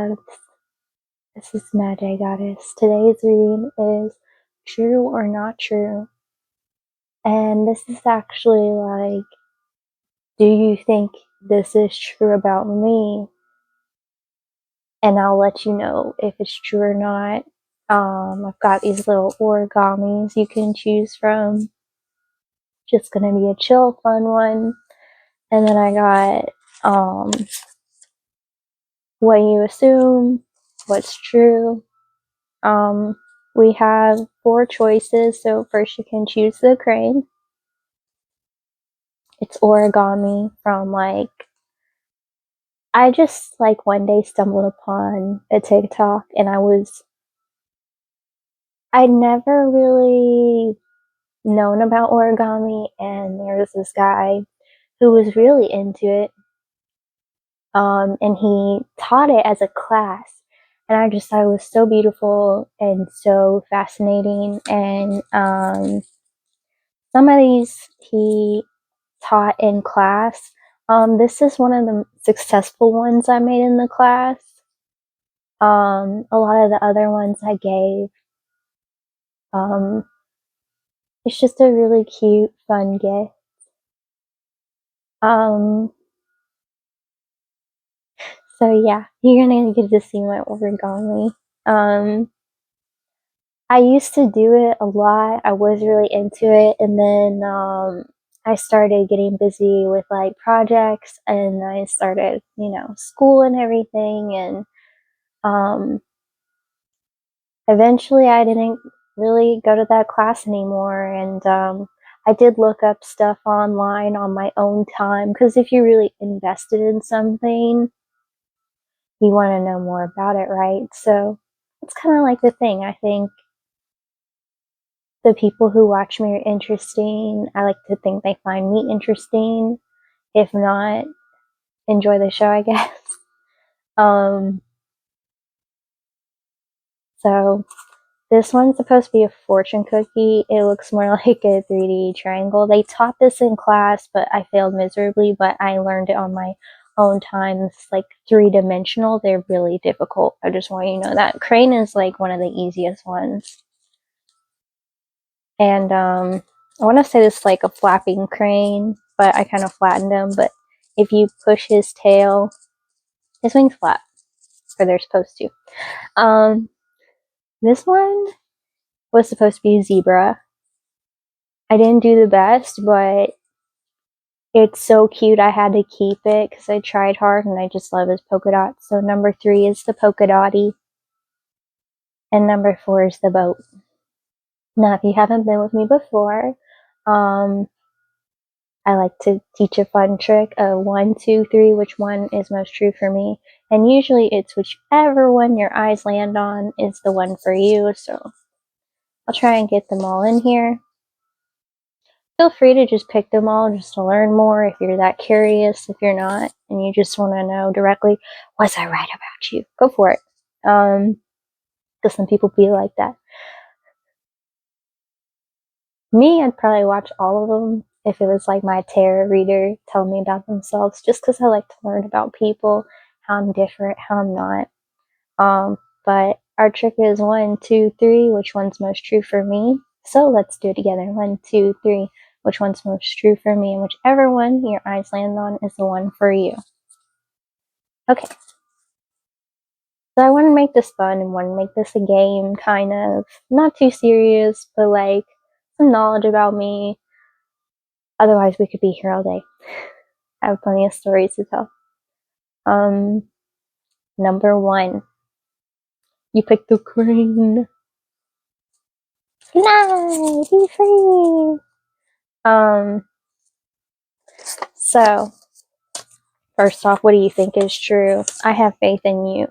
loves. This is Magigoddess. Today's reading is True or Not True. And this is actually like, do you think this is true about me? And I'll let you know if it's true or not. I've got these little origamis you can choose from. Just gonna be a chill, fun one. And then I got what you assume, what's true. We have 4 choices, so first you can choose the crane. It's origami from I just one day stumbled upon a TikTok and I'd never really known about origami, and there was this guy who was really into it. And he taught it as a class, and I just thought it was so beautiful and so fascinating. And some of these he taught in class. This is one of the successful ones I made in the class. A lot of the other ones I gave. It's just a really cute, fun gift. So yeah, you're gonna get to see my origami. I used to do it a lot. I was really into it, and then I started getting busy with projects, and I started, school and everything, and eventually I didn't really go to that class anymore. And I did look up stuff online on my own time, because if you're really invested in something, you want to know more about it, right? So it's kind of like the thing. I think the people who watch me are interesting. I like to think they find me interesting. If not, enjoy the show, I guess. So this one's supposed to be a fortune cookie. It looks more like a 3D triangle. They taught this in class, but I failed miserably, but I learned it on my own time. It's 3-dimensional. They're really difficult. I just want you to know that. Crane is one of the easiest ones. And I want to say this is a flapping crane, but I kind of flattened him. But if you push his tail, his wings flap, or they're supposed to. This one was supposed to be a zebra. I didn't do the best, but it's so cute. I had to keep it because I tried hard, and I just love his polka dots. So number 3 is the polka dotty, and number 4 is the boat. Now, if you haven't been with me before, I like to teach a fun trick of 1, 2, 3, which one is most true for me. And usually it's whichever one your eyes land on is the one for you. So I'll try and get them all in here. Feel free to just pick them all just to learn more if you're that curious. If you're not and you just want to know directly, was I right about you? Go for it. Because some people be like that. Me, I'd probably watch all of them if it was my tarot reader telling me about themselves, just because I like to learn about people, how I'm different, how I'm not. But our trick is 1, 2, 3, which one's most true for me? So let's do it together. 1, 2, 3, which one's most true for me? And whichever one your eyes land on is the one for you. Okay. So I want to make this fun and want to make this a game, kind of. Not too serious, but some knowledge about me. Otherwise, we could be here all day. I have plenty of stories to tell. Number 1. You picked the crane. Fly! Be free! So, first off, what do you think is true? I have faith in you.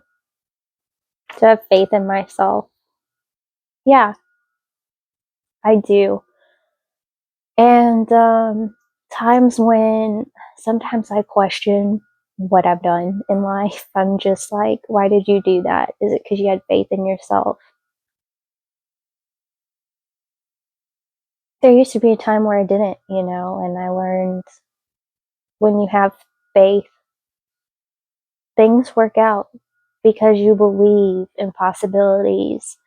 To have faith in myself. Yeah, I do. And times when sometimes I question what I've done in life. I'm just why did you do that? Is it because you had faith in yourself? There used to be a time where I didn't, and I learned when you have faith, things work out. because you believe in possibilities.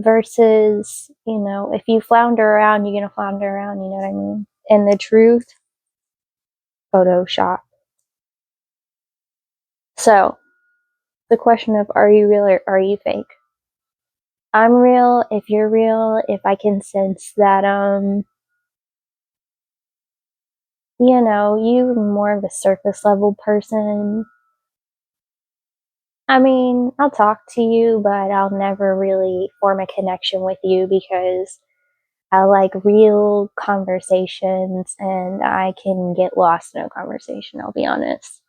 Versus, if you flounder around, you're gonna flounder around, you know what I mean? And the truth, Photoshop. So, the question of are you real or are you fake? I'm real if you're real, if I can sense that, you're more of a surface level person. I mean, I'll talk to you, but I'll never really form a connection with you because I like real conversations and I can get lost in a conversation, I'll be honest.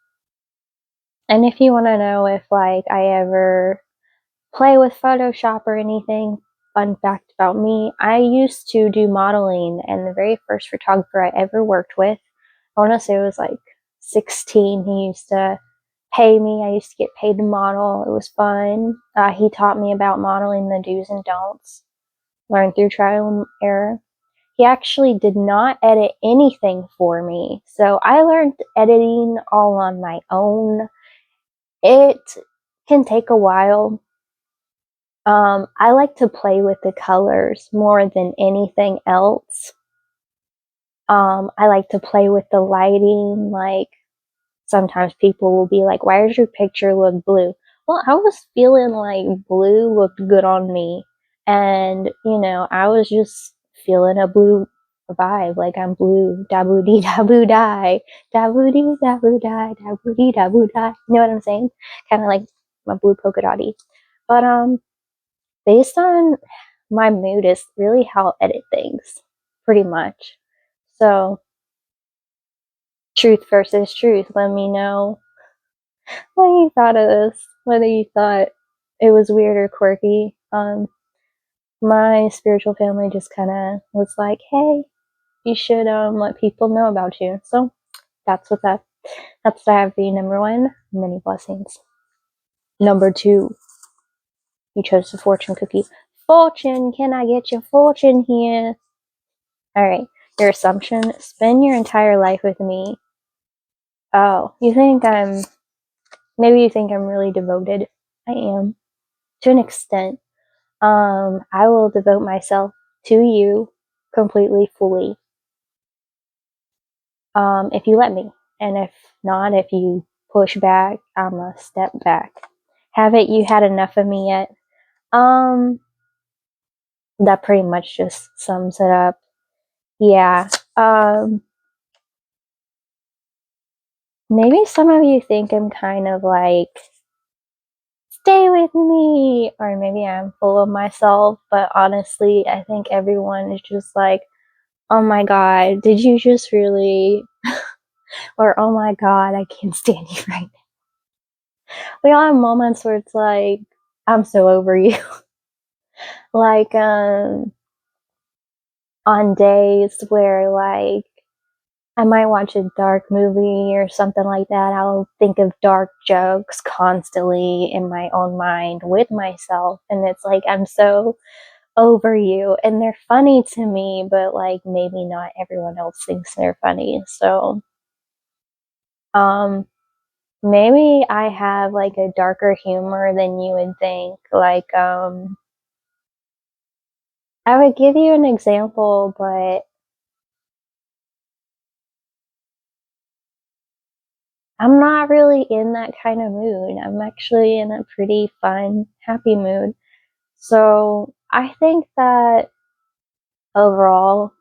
And if you want to know if like I ever play with Photoshop or anything, fun fact about me, I used to do modeling, and the very first photographer I ever worked with, I want to say it was like 16, he used to pay me. I used to get paid to model. It was fun. He taught me about modeling, the do's and don'ts, learned through trial and error. He actually did not edit anything for me. So I learned editing all on my own. It can take a while. I like to play with the colors more than anything else. I like to play with the lighting. Like, sometimes people will be like, why does your picture look blue? Well, I was feeling like blue looked good on me. And, I was just feeling a blue vibe. Like, I'm blue, daboo dee daboo die, daboo dee daboo die, daboo dee daboo die. You know what I'm saying? Kind of like my blue polka dotty. But, based on my mood is really how I'll edit things, pretty much. So, truth versus truth. Let me know what you thought of this, whether you thought it was weird or quirky. My spiritual family just kind of was like, hey, you should let people know about you. So that's what I have for you. Number one, many blessings. Number two, you chose the fortune cookie. Fortune, can I get your fortune here? All right, your assumption, spend your entire life with me. Oh, maybe you think I'm really devoted. I am, to an extent. I will devote myself to you completely, fully, if you let me. And if not, if you push back, I'm a step back. Haven't you had enough of me yet? That pretty much just sums it up. Yeah. Maybe some of you think I'm kind of like, stay with me, or maybe I'm full of myself, but honestly, I think everyone is just like, oh my god, did you just really? Or, oh my god, I can't stand you right now. We all have moments where it's like, I'm so over you. Like, on days where, like, I might watch a dark movie or something like that, I'll think of dark jokes constantly in my own mind with myself, and it's like, I'm so over you, and they're funny to me, but, like, maybe not everyone else thinks they're funny, so, maybe I have like a darker humor than you would think. Like, I would give you an example, but I'm not really in that kind of mood. I'm actually in a pretty fun, happy mood. So I think that overall,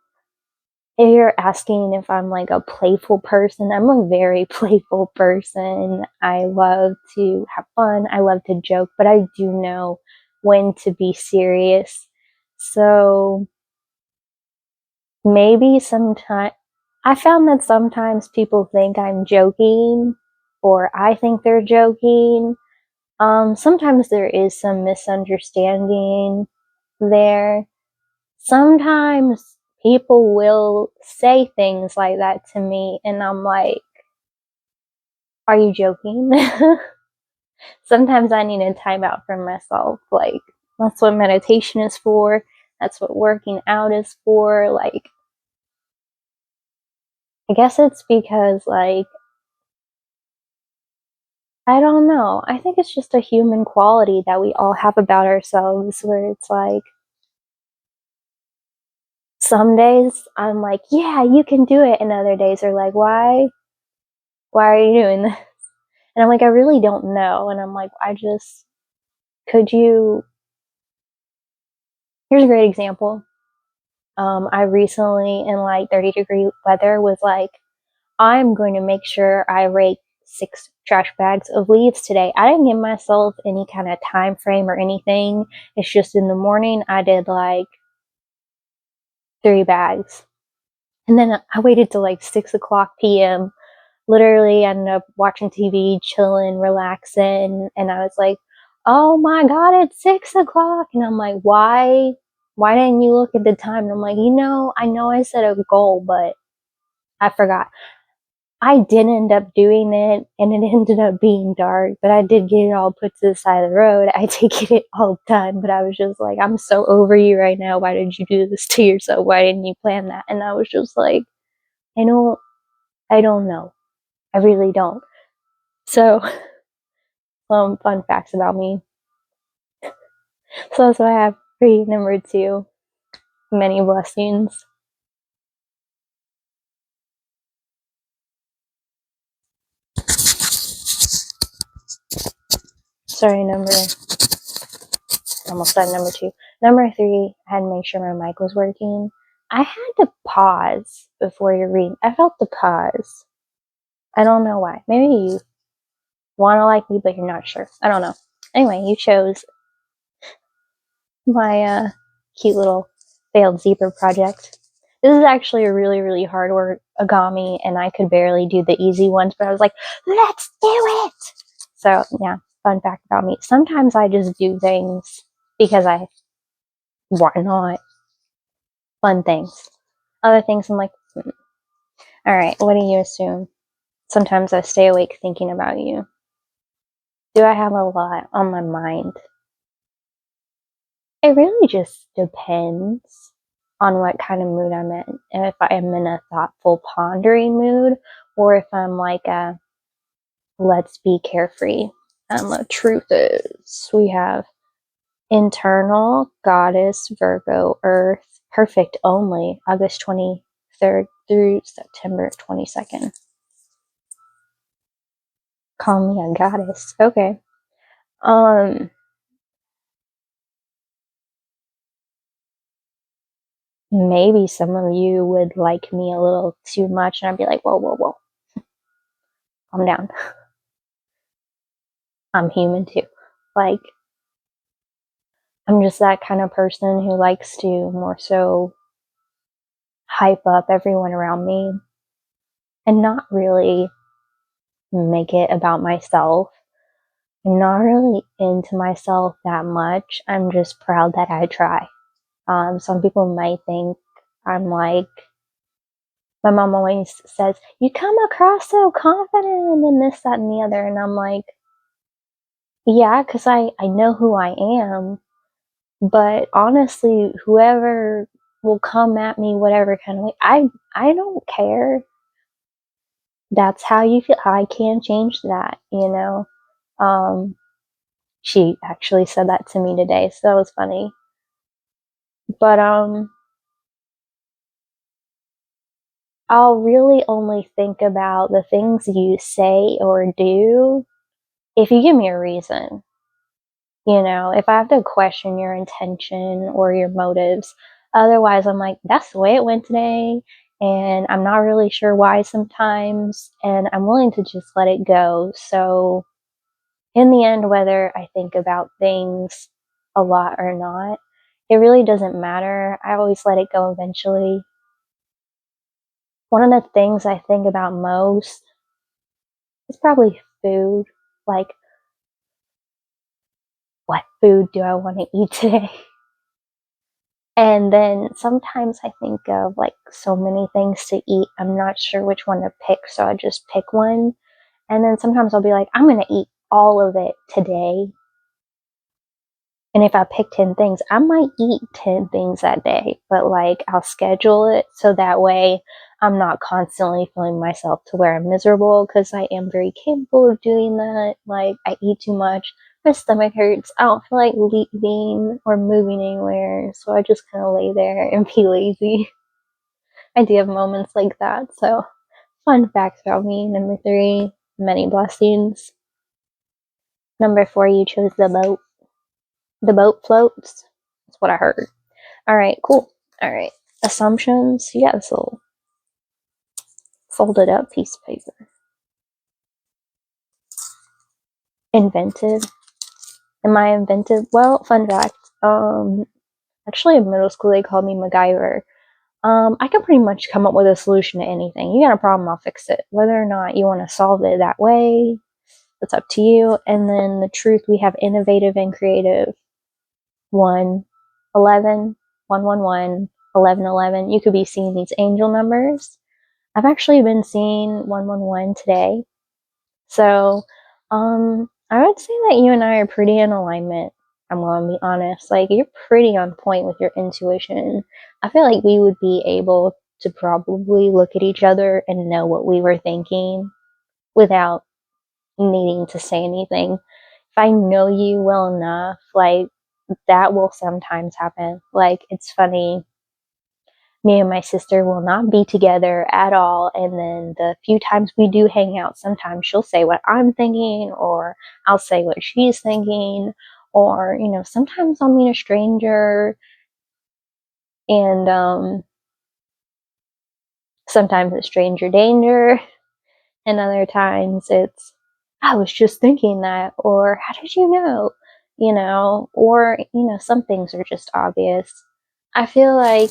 if you're asking if I'm like a playful person, I'm a very playful person. I love to have fun. I love to joke, but I do know when to be serious. So maybe sometimes I found that sometimes people think I'm joking or I think they're joking. Sometimes there is some misunderstanding there. Sometimes people will say things like that to me, and I'm like, are you joking? Sometimes I need a timeout from myself. Like, that's what meditation is for. That's what working out is for. Like, I guess it's because, like, I don't know. I think it's just a human quality that we all have about ourselves where it's like, some days I'm like, yeah, you can do it. And other days are like, why are you doing this? And I'm like, I really don't know. And I'm like, could you, here's a great example. I recently in like 30-degree weather was like, I'm going to make sure I rake 6 trash bags of leaves today. I didn't give myself any kind of time frame or anything. It's just in the morning I did like 3 bags. And then I waited till like 6 o'clock p.m. Literally ended up watching TV, chilling, relaxing. And I was like, oh my God, it's 6 o'clock. And I'm like, why? Why didn't you look at the time? And I'm like, I know I set a goal, but I forgot. I did end up doing it, and it ended up being dark, but I did get it all put to the side of the road. I did get it all done, but I was just like, I'm so over you right now. Why did you do this to yourself? Why didn't you plan that? And I was just like, I don't know. I really don't. So, some fun facts about me. So that's what I have for you. Number 2, many blessings. Sorry, almost said number 2. Number 3, I had to make sure my mic was working. I had to pause before you read. I felt the pause. I don't know why. Maybe you want to like me, but you're not sure. I don't know. Anyway, you chose my cute little failed zebra project. This is actually a really, really hard origami, and I could barely do the easy ones, but I was like, let's do it! So, yeah, fun fact about me. Sometimes I just do things because why not? Fun things. Other things I'm like, alright, what do you assume? Sometimes I stay awake thinking about you. Do I have a lot on my mind? It really just depends on what kind of mood I'm in. And if I am in a thoughtful, pondering mood, or if I'm like a let's be carefree. And the truth is, we have internal, goddess, Virgo, earth, perfect only, August 23rd through September 22nd. Call me a goddess. Okay. Maybe some of you would like me a little too much, and I'd be like, whoa, whoa, whoa, calm down. I'm human too. Like, I'm just that kind of person who likes to more so hype up everyone around me and not really make it about myself. I'm not really into myself that much. I'm just proud that I try. Some people might think I'm like, my mom always says, you come across so confident and this, that, and the other. And I'm like, yeah, because I know who I am. But honestly, whoever will come at me whatever kind of way, I don't care. That's how you feel. I can't change that, you know. She actually said that to me today, so that was funny. But I'll really only think about the things you say or do if you give me a reason. You know, if I have to question your intention or your motives, otherwise I'm like, that's the way it went today, and I'm not really sure why sometimes, and I'm willing to just let it go. So, in the end, whether I think about things a lot or not, it really doesn't matter. I always let it go eventually. One of the things I think about most is probably food. Like, what food do I want to eat today? And then sometimes I think of like so many things to eat. I'm not sure which one to pick, so I just pick one. And then sometimes I'll be like, I'm going to eat all of it today. And if I pick 10 things, I might eat 10 things that day, but like I'll schedule it so that way I'm not constantly feeling myself to where I'm miserable, because I am very capable of doing that. Like, I eat too much, my stomach hurts, I don't feel like leaving or moving anywhere, so I just kind of lay there and be lazy. I do have moments like that. So, fun facts about me. Number 3, many blessings. Number 4, you chose the boat. The boat floats. That's what I heard. Alright, cool. Alright. Assumptions. You got this little folded up piece of paper. Invented. Am I inventive? Well, fun fact. Actually in middle school they called me MacGyver. I can pretty much come up with a solution to anything. You got a problem, I'll fix it. Whether or not you want to solve it that way, that's up to you. And then the truth, we have innovative and creative. 1, 11, 111, 1111. You could be seeing these angel numbers. I've actually been seeing 111 today. So, I would say that you and I are pretty in alignment. I'm going to be honest. Like, you're pretty on point with your intuition. I feel like we would be able to probably look at each other and know what we were thinking without needing to say anything. If I know you well enough, like, that will sometimes happen. Like, it's funny, me and my sister will not be together at all, and then the few times we do hang out, sometimes she'll say what I'm thinking, or I'll say what she's thinking, or, you know, sometimes I'll meet a stranger, and sometimes it's stranger danger, and other times it's, I was just thinking that, or how did you know? You know, or, you know, some things are just obvious. I feel like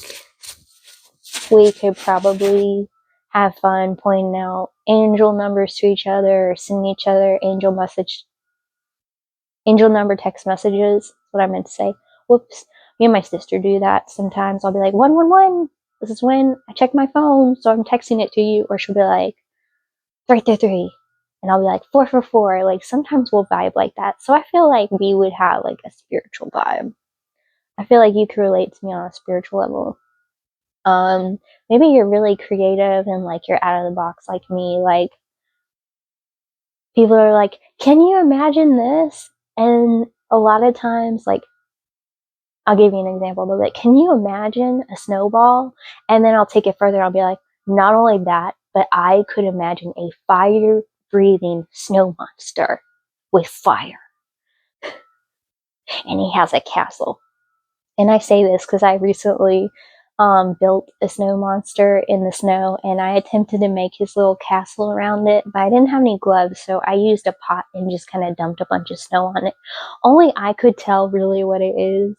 we could probably have fun pointing out angel numbers to each other, or sending each other angel number text messages. That's what I meant to say. Whoops. Me and my sister do that sometimes. I'll be like, 111. This is when I check my phone, so I'm texting it to you. Or she'll be like, 333. And I'll be like, 444. Like, sometimes we'll vibe like that. So I feel like we would have like a spiritual vibe. I feel like you could relate to me on a spiritual level. Maybe you're really creative and like you're out of the box like me. Like, people are like, can you imagine this? And a lot of times, like, I'll give you an example. They'll be like, can you imagine a snowball? And then I'll take it further. I'll be like, not only that, but I could imagine a fire breathing snow monster with fire. And he has a castle. And I say this because I recently built a snow monster in the snow, and I attempted to make his little castle around it, but I didn't have any gloves, so I used a pot and just kind of dumped a bunch of snow on it. Only I could tell really what it is.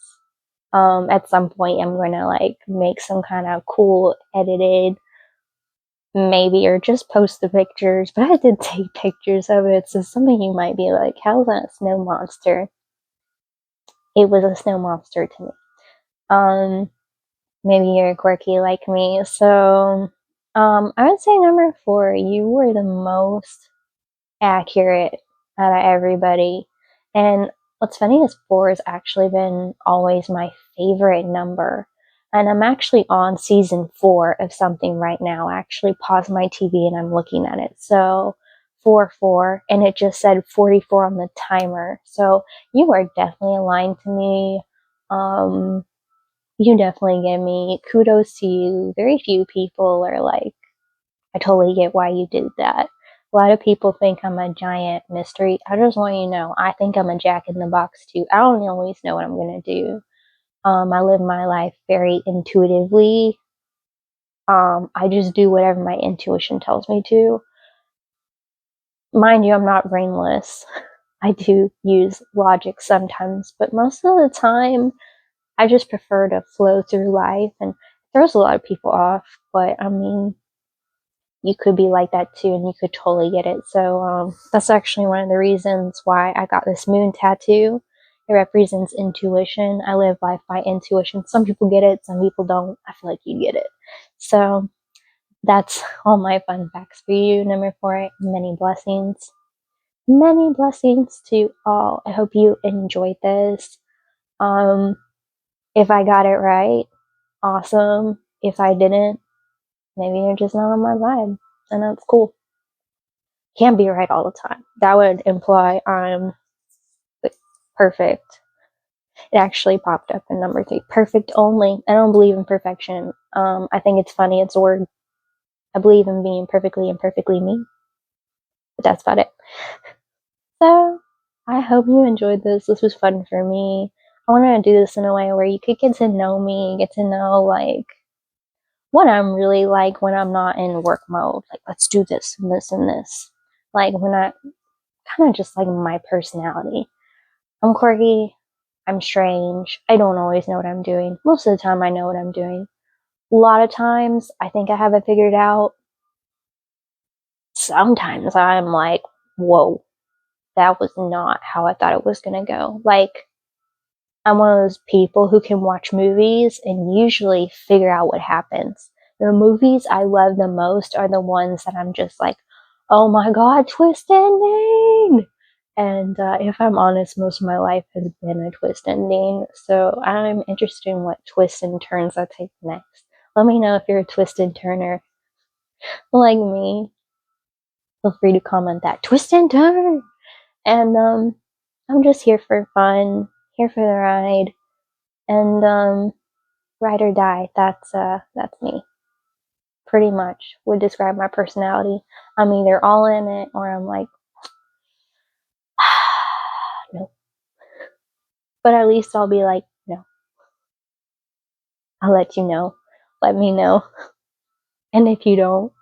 At some point, I'm going to like make some kind of cool edited, maybe, or just post the pictures, but I did take pictures of it, so some of you might be like, how's that a snow monster? It was a snow monster to me. Maybe you're quirky like me. So, I would say number 4, you were the most accurate out of everybody. And what's funny is 4 has actually been always my favorite number. And I'm actually on season 4 of something right now. I actually paused my TV and I'm looking at it. So, 4, and it just said 44 on the timer. So, you are definitely aligned to me. You definitely give me kudos to you. Very few people are like, I totally get why you did that. A lot of people think I'm a giant mystery. I just want you to know, I think I'm a jack in the box too. I don't always know what I'm going to do. I live my life very intuitively. I just do whatever my intuition tells me to. Mind you, I'm not brainless. I do use logic sometimes, but most of the time, I just prefer to flow through life, and it throws a lot of people off, but I mean, you could be like that too, and you could totally get it. So, that's actually one of the reasons why I got this moon tattoo. It represents intuition. I live life by intuition. Some people get it, some people don't. I feel like you get it. So, that's all my fun facts for you. Number 4, many blessings. Many blessings to all. I hope you enjoyed this. If I got it right, awesome. If I didn't, maybe you're just not on my vibe, and that's cool. Can't be right all the time. That would imply I'm like, perfect. It actually popped up in number 3. Perfect only. I don't believe in perfection. I think it's funny. It's a word. I believe in being perfectly and perfectly me. But that's about it. So, I hope you enjoyed this. This was fun for me. I wanted to do this in a way where you could get to know me, get to know, like, what I'm really like when I'm not in work mode. Like, let's do this and this and this. Like, when I kind of just like my personality. I'm quirky. I'm strange. I don't always know what I'm doing. Most of the time, I know what I'm doing. A lot of times, I think I have it figured out. Sometimes I'm like, whoa, that was not how I thought it was going to go. Like, I'm one of those people who can watch movies and usually figure out what happens. The movies I love the most are the ones that I'm just like, oh my god, twist ending! And if I'm honest, most of my life has been a twist ending. So I'm interested in what twists and turns I take next. Let me know if you're a twist and turner like me. Feel free to comment that twist and turn. And I'm just here for fun, here for the ride, and ride or die. That's me. Pretty much would describe my personality. I'm either all in it or I'm like, no. But at least I'll be like, no. I'll let you know. Let me know. And if you don't,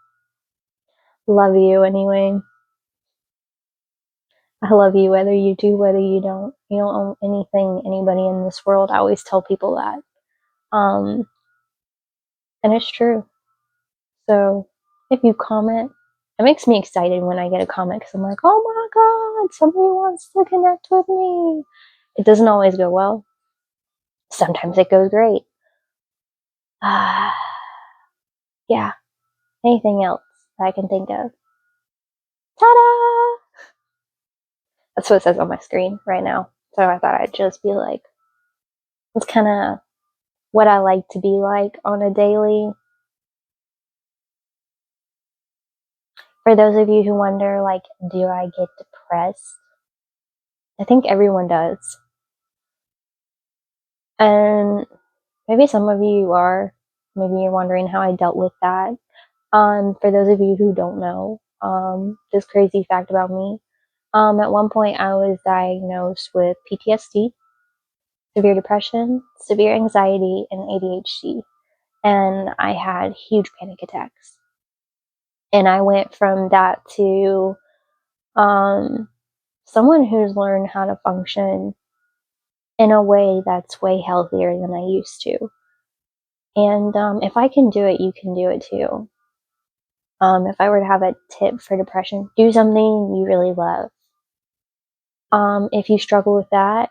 love you anyway. I love you whether you do, whether you don't. You don't own anything, anybody in this world. I always tell people that. And it's true. So if you comment, it makes me excited when I get a comment because I'm like, oh my god, somebody wants to connect with me. It doesn't always go well. Sometimes it goes great. Yeah. Anything else that I can think of? Ta-da! That's what it says on my screen right now. So I thought I'd just be like, it's kind of what I like to be like on a daily. For those of you who wonder, like, do I get depressed? I think everyone does. And maybe some of you are. Maybe you're wondering how I dealt with that. For those of you who don't know, this crazy fact about me. At one point, I was diagnosed with PTSD, severe depression, severe anxiety, and ADHD. And I had huge panic attacks. And I went from that to someone who's learned how to function in a way that's way healthier than I used to. And if I can do it, you can do it too. If I were to have a tip for depression, do something you really love. If you struggle with that,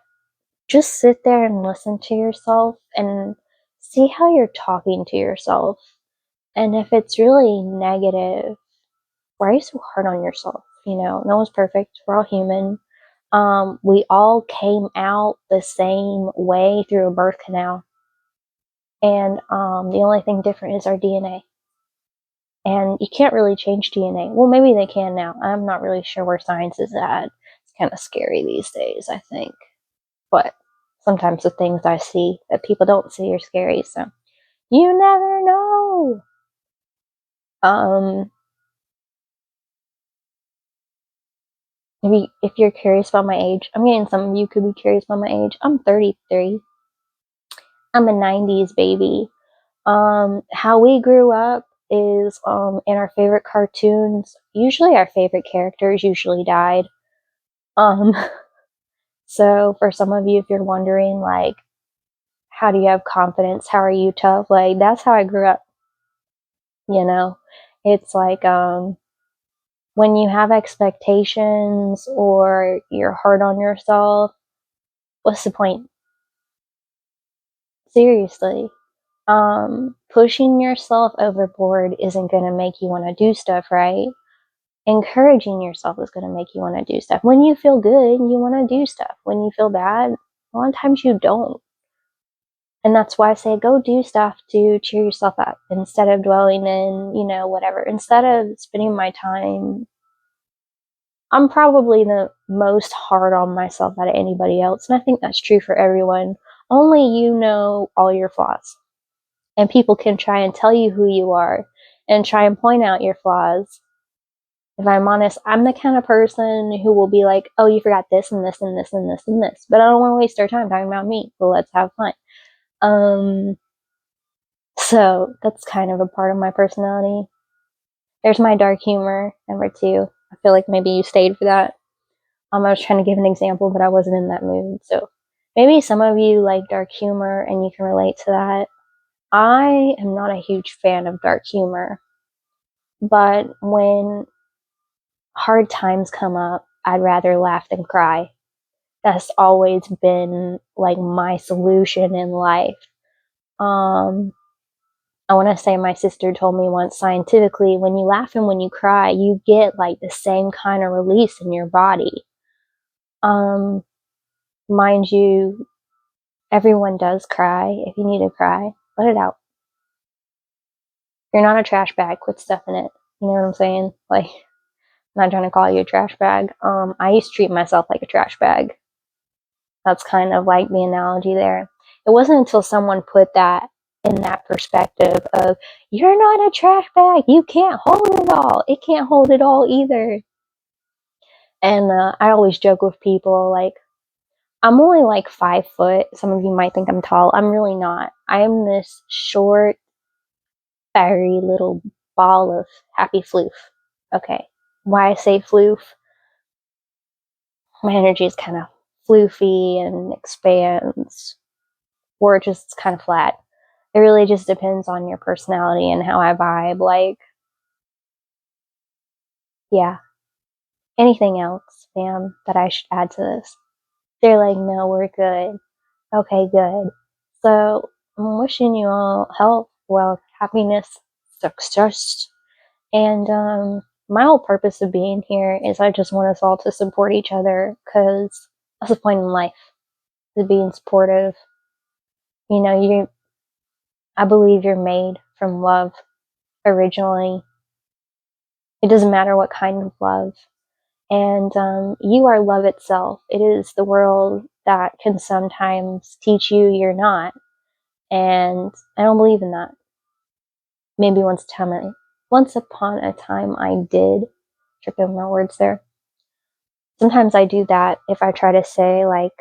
just sit there and listen to yourself and see how you're talking to yourself. And if it's really negative, why are you so hard on yourself? You know, no one's perfect. We're all human. We all came out the same way through a birth canal. And the only thing different is our DNA. And you can't really change DNA. Well, maybe they can now. I'm not really sure where science is at. It's kind of scary these days, I think. But sometimes the things I see that people don't see are scary. So you never know. Maybe if you're curious about my age, I'm getting some of you could be curious about my age. I'm 33. I'm a 90s baby. How we grew up is in our favorite cartoons. Usually our favorite characters usually died. So for some of you, if you're wondering, like, how do you have confidence? How are you tough? Like, that's how I grew up. You know, it's like, when you have expectations or you're hard on yourself, what's the point? Seriously. Pushing yourself overboard isn't going to make you want to do stuff, right? Encouraging yourself is going to make you want to do stuff. When you feel good, you want to do stuff. When you feel bad, A lot of times you don't. And that's why I say go do stuff to cheer yourself up instead of dwelling in, whatever. Instead of spending my time, I'm probably the most hard on myself out of anybody else. And I think that's true for everyone. Only you know all your flaws. And people can try and tell you who you are and try and point out your flaws. If I'm honest, I'm the kind of person who will be like, oh, you forgot this and this and this and this and this. But I don't want to waste our time talking about me. So let's have fun. So that's kind of a part of my personality. There's my dark humor, number 2. I feel like maybe you stayed for that. I was trying to give an example, but I wasn't in that mood. So maybe some of you like dark humor and you can relate to that. I am not a huge fan of dark humor, but when hard times come up, I'd rather laugh than cry. That's always been like my solution in life. I want to say my sister told me once, scientifically, when you laugh and when you cry, you get like the same kind of release in your body. Mind you, everyone does cry. If you need to cry, let it out. You're not a trash bag. Quit stuffing it. You know what I'm saying? Like, I'm not trying to call you a trash bag. I used to treat myself like a trash bag. That's kind of like the analogy there. It wasn't until someone put that in that perspective of, you're not a trash bag, you can't hold it all. It can't hold it all either. And I always joke with people, like, I'm only like 5 foot. Some of you might think I'm tall. I'm really not. I'm this short, fiery little ball of happy floof. Okay. Why I say floof? My energy is kind of floofy and expands, or just kind of flat. It really just depends on your personality and how I vibe. Like, yeah. Anything else, fam, that I should add to this? They're like, no, we're good. Okay, good. So I'm wishing you all health, wealth, happiness, success. And my whole purpose of being here is I just want us all to support each other, because that's the point in life, is being supportive. I believe you're made from love originally. It doesn't matter what kind of love. And you are love itself. It is the world that can sometimes teach you you're not. And I don't believe in that. Maybe once upon a time I did. Tripping over my words there. Sometimes I do that if I try to say like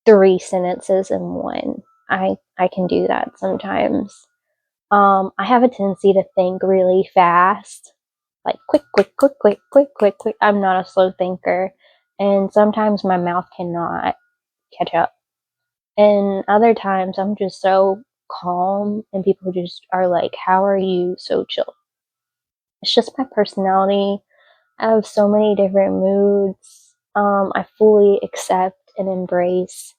3 sentences in one. I can do that sometimes. I have a tendency to think really fast. Like quick, quick, quick, quick, quick, quick, quick. I'm not a slow thinker. And sometimes my mouth cannot catch up. And other times I'm just so calm and people just are like, how are you so chill? It's just my personality. I have so many different moods. I fully accept and embrace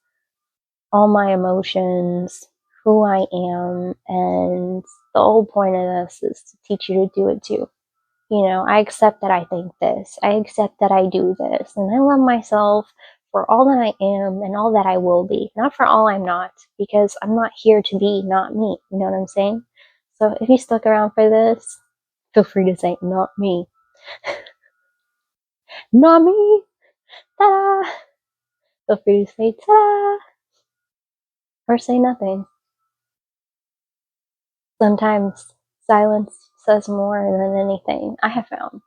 all my emotions, who I am, and the whole point of this is to teach you to do it too. I accept that I think this. I accept that I do this. And I love myself for all that I am and all that I will be. Not for all I'm not, because I'm not here to be not me. You know what I'm saying? So if you stuck around for this, feel free to say, not me. Not me. Ta-da! Feel free to say, ta-da! Or say nothing. Sometimes silence says more than anything, I have found.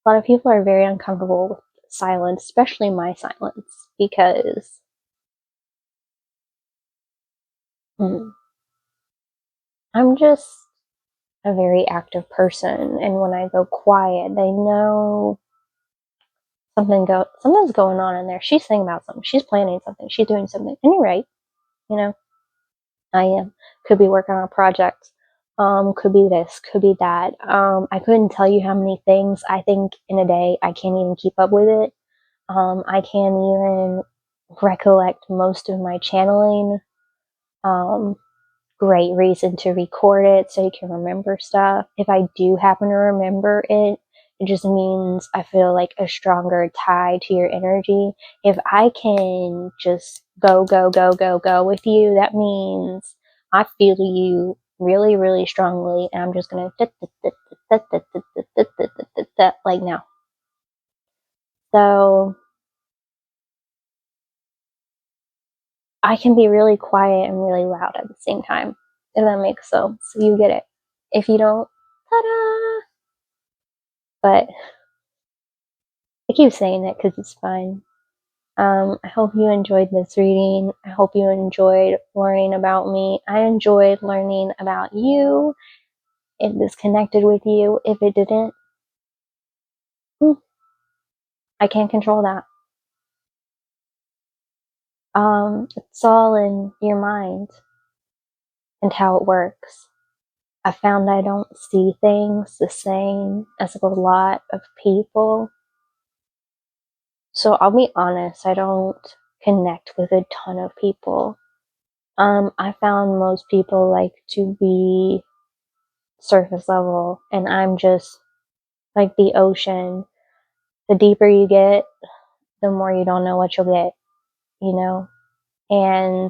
A lot of people are very uncomfortable with silence, especially my silence, because I'm just a very active person, and when I go quiet, they know something's going on in there. She's thinking about something. She's planning something. She's doing something. And you're right. I am. Could be working on a project. Could be this. Could be that. I couldn't tell you how many things I think in a day. I can't even keep up with it. I can't even recollect most of my channeling. Great reason to record it so you can remember stuff. If I do happen to remember it, It just means I feel like a stronger tie to your energy. If I can just go, go, go, go, go with you, that means I feel you really, really strongly, and I'm just gonna like now. So I can be really quiet and really loud at the same time, if that makes sense. So you get it. If you don't, ta-da! But I keep saying it because it's fun. I hope you enjoyed this reading. I hope you enjoyed learning about me. I enjoyed learning about you. If this connected with you, if it didn't, I can't control that. It's all in your mind and how it works. I found I don't see things the same as a lot of people. So I'll be honest, I don't connect with a ton of people. I found most people like to be surface level, and I'm just like the ocean. The deeper you get, the more you don't know what you'll get, you know? And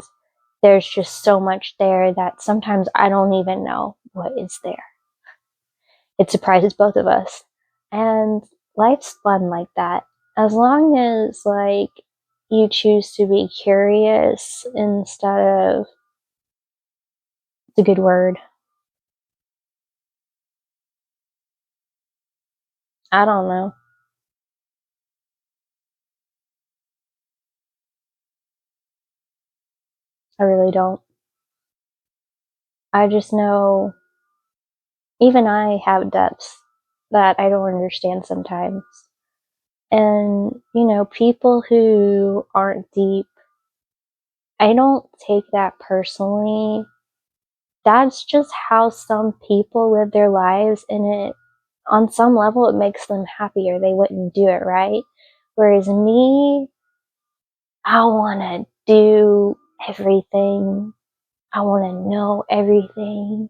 there's just so much there that sometimes I don't even know what is there. It surprises both of us. And life's fun like that. As long as like you choose to be curious instead of, it's a good word, I don't know. I really don't. I just know even I have depths that I don't understand sometimes. And, you know, people who aren't deep, I don't take that personally. That's just how some people live their lives, and it, on some level, it makes them happier. They wouldn't do it, right? Whereas me, I want to do everything. I want to know everything.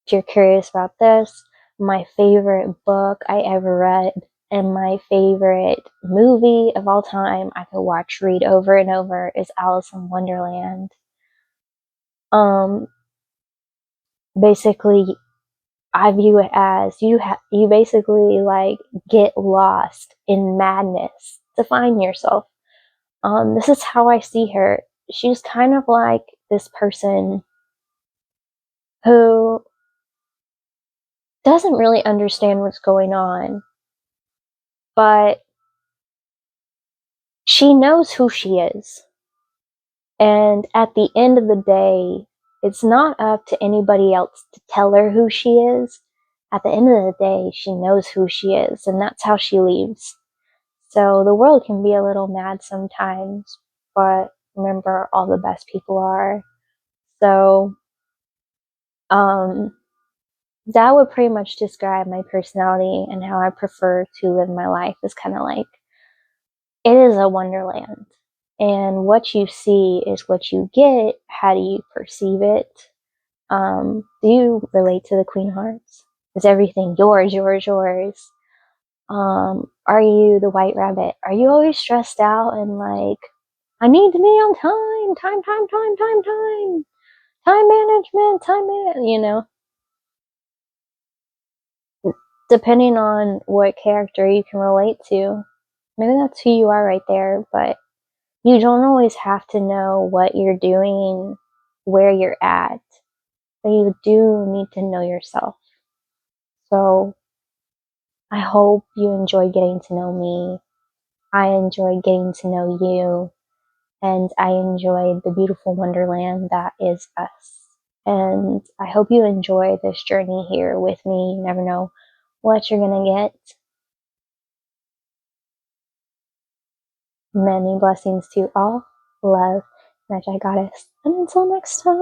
If you're curious about this, my favorite book I ever read and my favorite movie of all time I could read over and over is Alice in Wonderland. Basically, I view it as you basically like get lost in madness to find yourself. This is how I see her. She's kind of like this person who doesn't really understand what's going on, but she knows who she is. And at the end of the day, it's not up to anybody else to tell her who she is. At the end of the day, she knows who she is, and that's how she leaves. So the world can be a little mad sometimes, but remember, all the best people are. So, that would pretty much describe my personality and how I prefer to live my life. Is kind of like, it is a wonderland. And what you see is what you get. How do you perceive it? Do you relate to the Queen Hearts? Is everything yours, yours, yours? Are you the White Rabbit? Are you always stressed out and like, I need to be on time, time management, you know? Depending on what character you can relate to. Maybe that's who you are right there, but you don't always have to know what you're doing, where you're at, but you do need to know yourself. So I hope you enjoy getting to know me. I enjoy getting to know you, and I enjoy the beautiful wonderland that is us. And I hope you enjoy this journey here with me. You never know what you're gonna get. Many blessings to all. Love, Magigoddess. And until next time,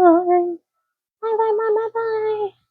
bye bye bye bye bye.